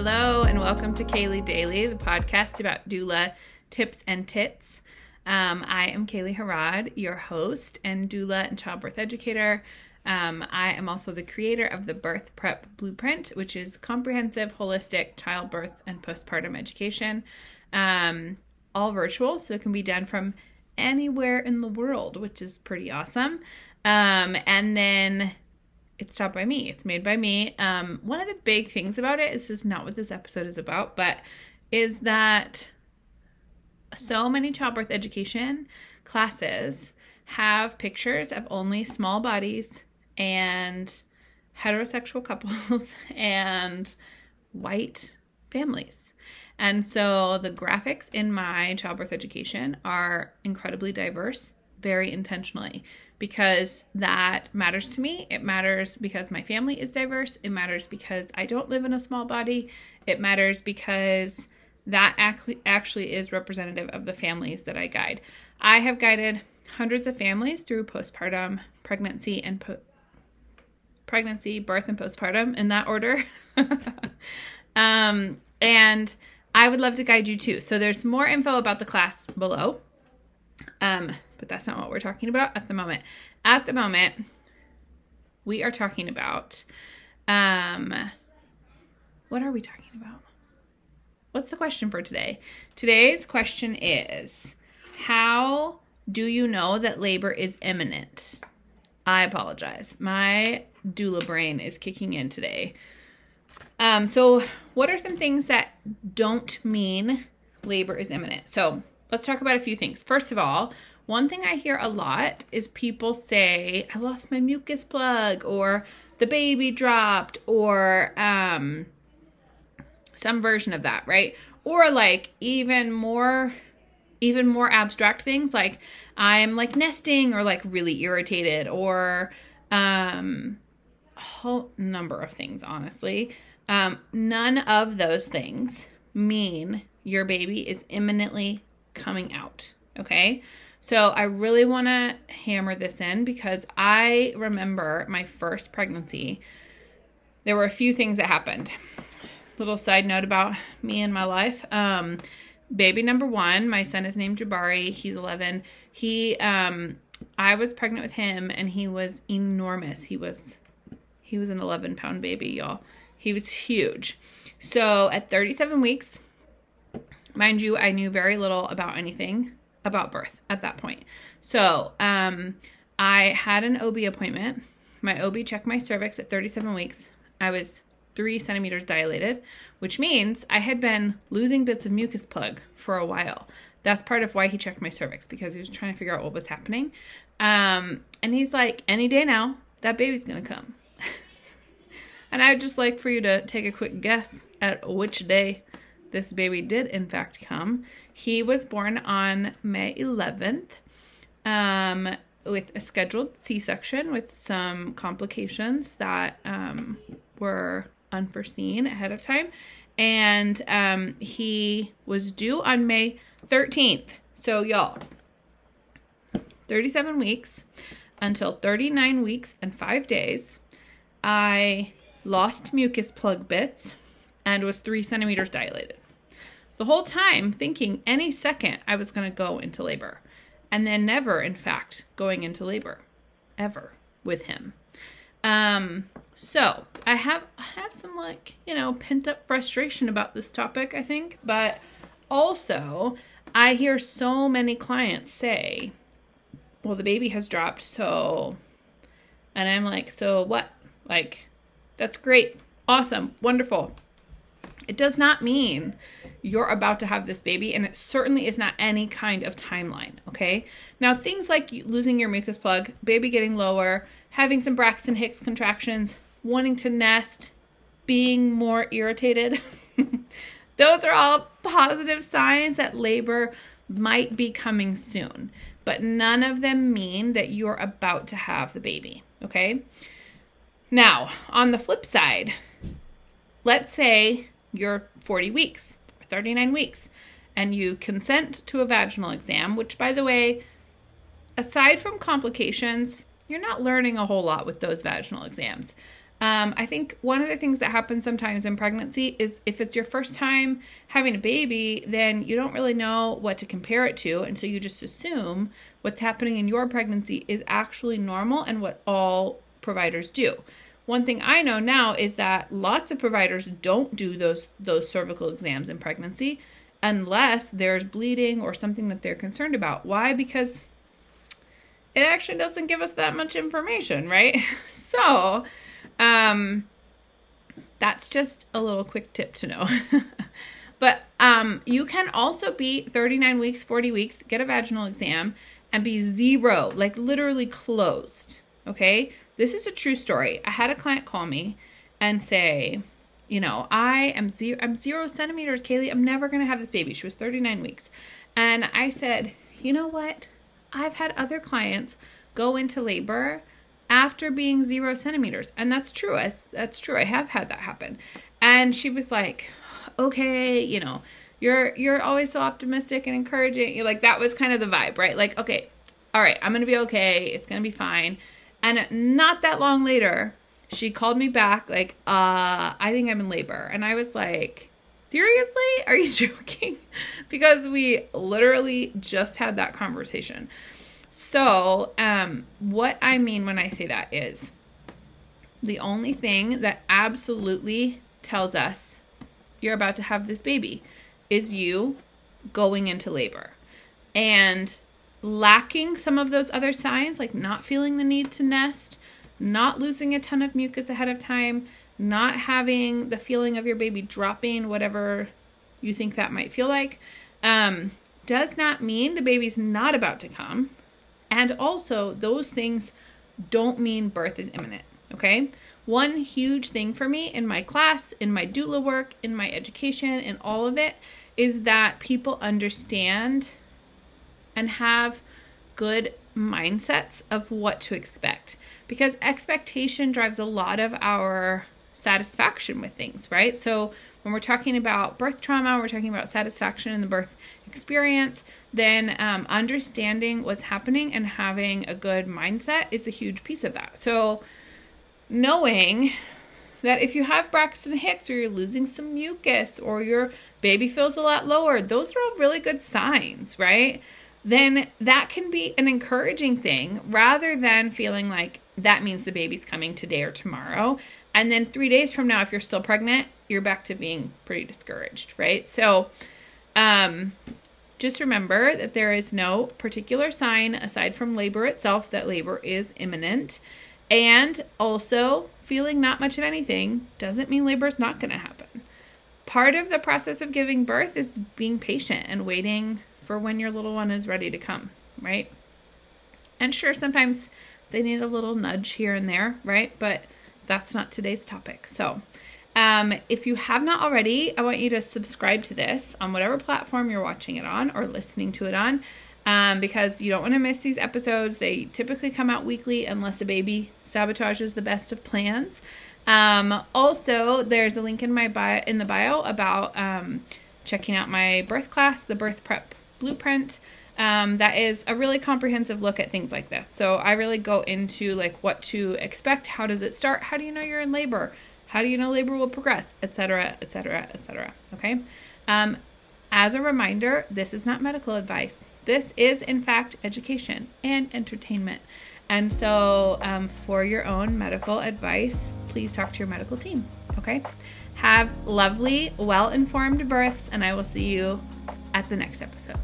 Hello and welcome to Kaylee Daily, the podcast about doula tips and tits. I am Kaylee Harrod, your host and doula and childbirth educator. I am also the creator of the Birth Prep Blueprint, which is comprehensive, holistic childbirth and postpartum education, all virtual, so it can be done from anywhere in the world, which is pretty awesome. And then it's taught by me. It's made by me. One of the big things about it, this is not what this episode is about, but is that so many childbirth education classes have pictures of only small bodies and heterosexual couples and white families. And so the graphics in my childbirth education are incredibly diverse, very intentionally, because that matters to me. It matters because my family is diverse. It matters because I don't live in a small body. It matters because that actually is representative of the families that I guide. I have guided hundreds of families through postpartum, pregnancy, birth, and postpartum in that order. And I would love to guide you too. So there's more info about the class below. But that's not what we're talking about at the moment. At the moment, we are talking about, what are we talking about? What's the question for today? Today's question is, how do you know that labor is imminent? I apologize. My doula brain is kicking in today. So what are some things that don't mean labor is imminent? So let's talk about a few things. First of all, one thing I hear a lot is people say, I lost my mucus plug, or the baby dropped, or some version of that, right? Or like even more abstract things like I'm like nesting or like really irritated, or a whole number of things, honestly. None of those things mean your baby is imminently coming out, okay? So I really want to hammer this in because I remember my first pregnancy. There were a few things that happened. Little side note about me and my life. Baby number one, my son is named Jabari. He's 11. I was pregnant with him and he was enormous. He was an 11-pound baby, y'all. He was huge. So at 37 weeks, mind you, I knew very little about anything about birth at that point. So I had an OB appointment. My OB checked my cervix at 37 weeks. I was 3 centimeters dilated, which means I had been losing bits of mucus plug for a while. That's part of why he checked my cervix, because he was trying to figure out what was happening. And he's like, any day now, that baby's going to come. And I would just like for you to take a quick guess at which day this baby did in fact come. He was born on May 11th with a scheduled C-section with some complications that were unforeseen ahead of time. And he was due on May 13th. So y'all, 37 weeks until 39 weeks and 5 days, I lost mucus plug bits and was 3 centimeters dilated. The whole time thinking any second I was going to go into labor, and then never, in fact, going into labor ever with him. So I have some pent up frustration about this topic, I think, but also I hear so many clients say, well, the baby has dropped. So, and I'm like, so what? Like, that's great. Awesome. Wonderful. It does not mean you're about to have this baby, and it certainly is not any kind of timeline, okay? Now, things like losing your mucus plug, baby getting lower, having some Braxton Hicks contractions, wanting to nest, being more irritated, those are all positive signs that labor might be coming soon, but none of them mean that you're about to have the baby, okay? Now, on the flip side, let's say you're 40 weeks or 39 weeks and you consent to a vaginal exam, which, by the way, aside from complications, you're not learning a whole lot with those vaginal exams. I think one of the things that happens sometimes in pregnancy is if it's your first time having a baby, then you don't really know what to compare it to. And so you just assume what's happening in your pregnancy is actually normal and what all providers do. One thing I know now is that lots of providers don't do those cervical exams in pregnancy unless there's bleeding or something that they're concerned about. Why? Because it actually doesn't give us that much information, right? So, that's just a little quick tip to know. But you can also be 39 weeks, 40 weeks, get a vaginal exam and be zero, like literally closed. Okay. This is a true story. I had a client call me and say, you know, I'm 0 centimeters, Kaylee. I'm never going to have this baby. She was 39 weeks. And I said, you know what? I've had other clients go into labor after being 0 centimeters. And that's true. That's true. I have had that happen. And she was like, okay, you know, you're always so optimistic and encouraging. You're like, that was kind of the vibe, right? Like, okay, all right, I'm going to be okay. It's going to be fine. And not that long later, she called me back like, I think I'm in labor. And I was like, seriously? Are you joking? Because we literally just had that conversation. So what I mean when I say that is the only thing that absolutely tells us you're about to have this baby is you going into labor. And lacking some of those other signs, like not feeling the need to nest, not losing a ton of mucus ahead of time, not having the feeling of your baby dropping, whatever you think that might feel like, does not mean the baby's not about to come. And also, those things don't mean birth is imminent, okay? One huge thing for me in my class, in my doula work, in my education, in all of it, is that people understand and have good mindsets of what to expect, because expectation drives a lot of our satisfaction with things, right? So when we're talking about birth trauma, we're talking about satisfaction in the birth experience, then understanding what's happening and having a good mindset is a huge piece of that. So knowing that if you have Braxton Hicks or you're losing some mucus or your baby feels a lot lower, those are all really good signs, right? Then that can be an encouraging thing rather than feeling like that means the baby's coming today or tomorrow. And then 3 days from now, if you're still pregnant, you're back to being pretty discouraged, right? So just remember that there is no particular sign aside from labor itself that labor is imminent. And also, feeling not much of anything doesn't mean labor is not going to happen. Part of the process of giving birth is being patient and waiting for when your little one is ready to come, right? And sure, sometimes they need a little nudge here and there, right? But that's not today's topic. So if you have not already, I want you to subscribe to this on whatever platform you're watching it on or listening to it on, because you don't want to miss these episodes. They typically come out weekly unless a baby sabotages the best of plans. Also, there's a link in my bio about checking out my birth class, the Birth Prep Blueprint. That is a really comprehensive look at things like this. So I really go into like what to expect. How does it start? How do you know you're in labor? How do you know labor will progress, etc., etc., etc. Okay. As a reminder, this is not medical advice. This is in fact education and entertainment. And so for your own medical advice, please talk to your medical team. Okay. Have lovely, well-informed births, and I will see you at the next episode.